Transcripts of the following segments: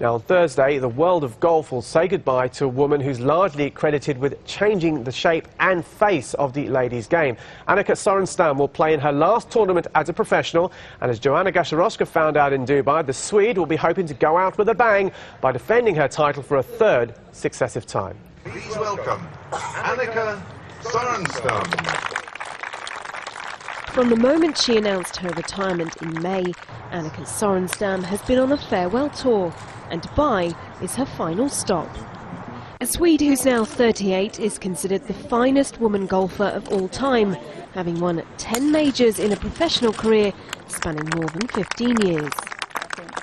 Now, on Thursday, the world of golf will say goodbye to a woman who's largely credited with changing the shape and face of the ladies' game. Annika Sorenstam will play in her last tournament as a professional, and as Joanna Gasarowska found out in Dubai, the Swede will be hoping to go out with a bang by defending her title for a third successive time. Please welcome Annika Sorenstam. From the moment she announced her retirement in May, Annika Sorenstam has been on a farewell tour, and Dubai is her final stop. The Swede, who's now 38, is considered the finest woman golfer of all time, having won 10 majors in a professional career spanning more than 15 years.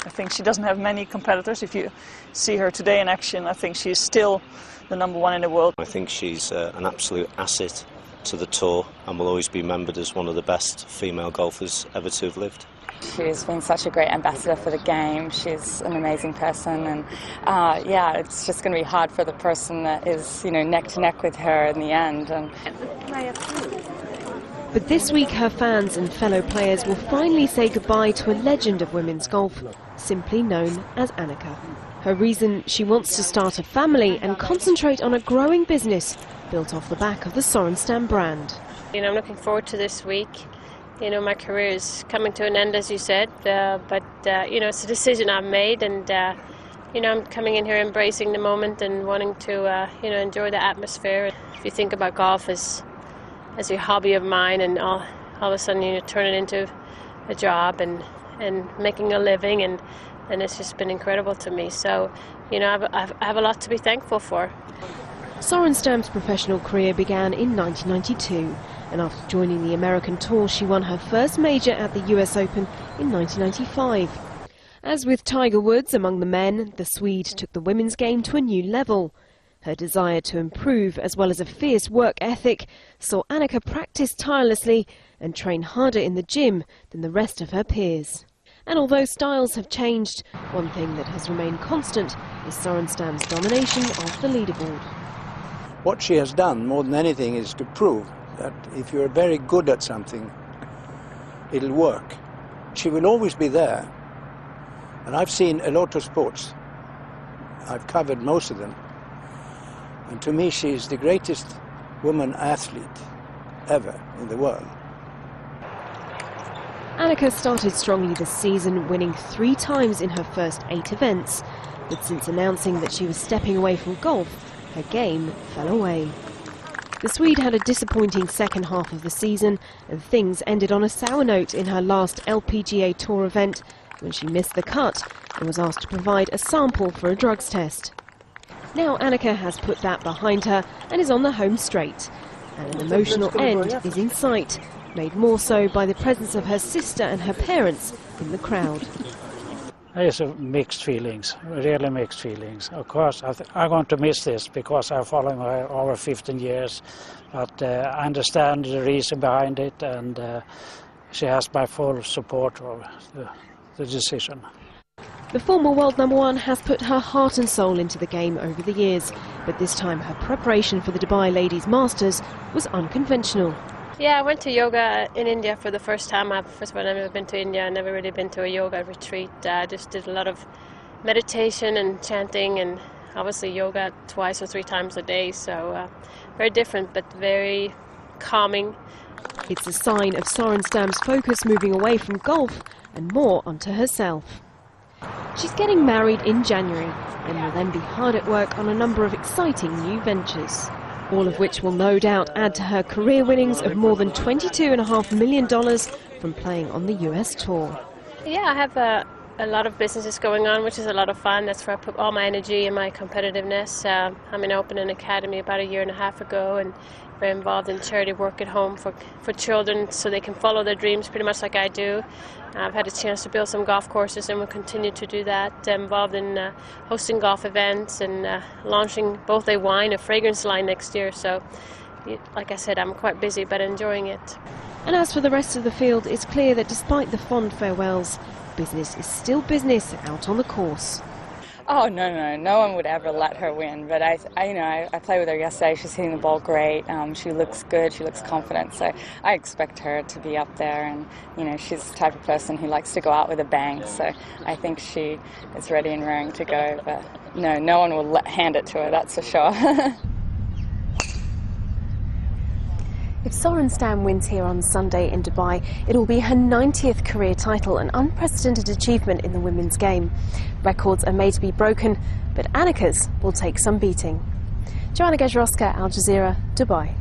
I think she doesn't have many competitors. If you see her today in action, I think she's still the #1 in the world. I think she's an absolute asset to the tour and will always be remembered as one of the best female golfers ever to have lived. She's been such a great ambassador for the game. She's an amazing person, and yeah, it's just going to be hard for the person that is, neck to neck with her in the end. But this week her fans and fellow players will finally say goodbye to a legend of women's golf, simply known as Annika. Her reason: she wants to start a family and concentrate on a growing business built off the back of the Sorenstam brand. I'm looking forward to this week. My career is coming to an end, as you said, but it's a decision I've made, and I'm coming in here embracing the moment and wanting to enjoy the atmosphere. If you think about golf as a hobby of mine, and all of a sudden turn it into a job and making a living, and it's just been incredible to me. So I have a lot to be thankful for. Sorenstam's professional career began in 1992, and after joining the American tour, she won her first major at the US Open in 1995. As with Tiger Woods among the men, the Swede took the women's game to a new level. Her desire to improve, as well as a fierce work ethic, saw Annika practice tirelessly and train harder in the gym than the rest of her peers. And although styles have changed, one thing that has remained constant is Sorenstam's domination of the leaderboard. What she has done more than anything is to prove that if you're very good at something, it'll work. She will always be there. And I've seen a lot of sports. I've covered most of them. And to me, she's the greatest woman athlete ever in the world. Annika started strongly this season, winning 3 times in her first 8 events. But since announcing that she was stepping away from golf, her game fell away. The Swede had a disappointing second half of the season, and things ended on a sour note in her last LPGA Tour event, when she missed the cut and was asked to provide a sample for a drugs test. Now Annika has put that behind her and is on the home straight, and an emotional end is in sight, made more so by the presence of her sister and her parents in the crowd. There's mixed feelings, really mixed feelings. Of course, I'm going to miss this because I'm following her over 15 years, but I understand the reason behind it, and she has my full support of the decision. The former world #1 has put her heart and soul into the game over the years, but this time her preparation for the Dubai Ladies Masters was unconventional. Yeah, I went to yoga in India for the first time. First of all, I've never been to India. I've never really been to a yoga retreat. I just did a lot of meditation and chanting, and obviously yoga 2 or 3 times a day. So very different, but very calming. It's a sign of Sorenstam's focus moving away from golf and more onto herself. She's getting married in January and will then be hard at work on a number of exciting new ventures, all of which will no doubt add to her career winnings of more than $22.5 million from playing on the US tour. Yeah, I have a lot of businesses going on, which is a lot of fun. That's where I put all my energy and my competitiveness. I opened an academy about 1.5 years ago, and very involved in charity work at home for children so they can follow their dreams pretty much like I do. I've had a chance to build some golf courses and will continue to do that. I'm involved in hosting golf events and launching both a wine and fragrance line next year. So, like I said, I'm quite busy but enjoying it. And as for the rest of the field, it's clear that despite the fond farewells, business is still business out on the course. Oh, no one would ever let her win. But I played with her yesterday. She's hitting the ball great. She looks good. She looks confident. So I expect her to be up there. And she's the type of person who likes to go out with a bang. So I think she is ready and raring to go. But no one will hand it to her. That's for sure. If Sorenstam wins here on Sunday in Dubai, it will be her 90th career title, an unprecedented achievement in the women's game. Records are made to be broken, but Annika's will take some beating. Joanna Gajrowska, Al Jazeera, Dubai.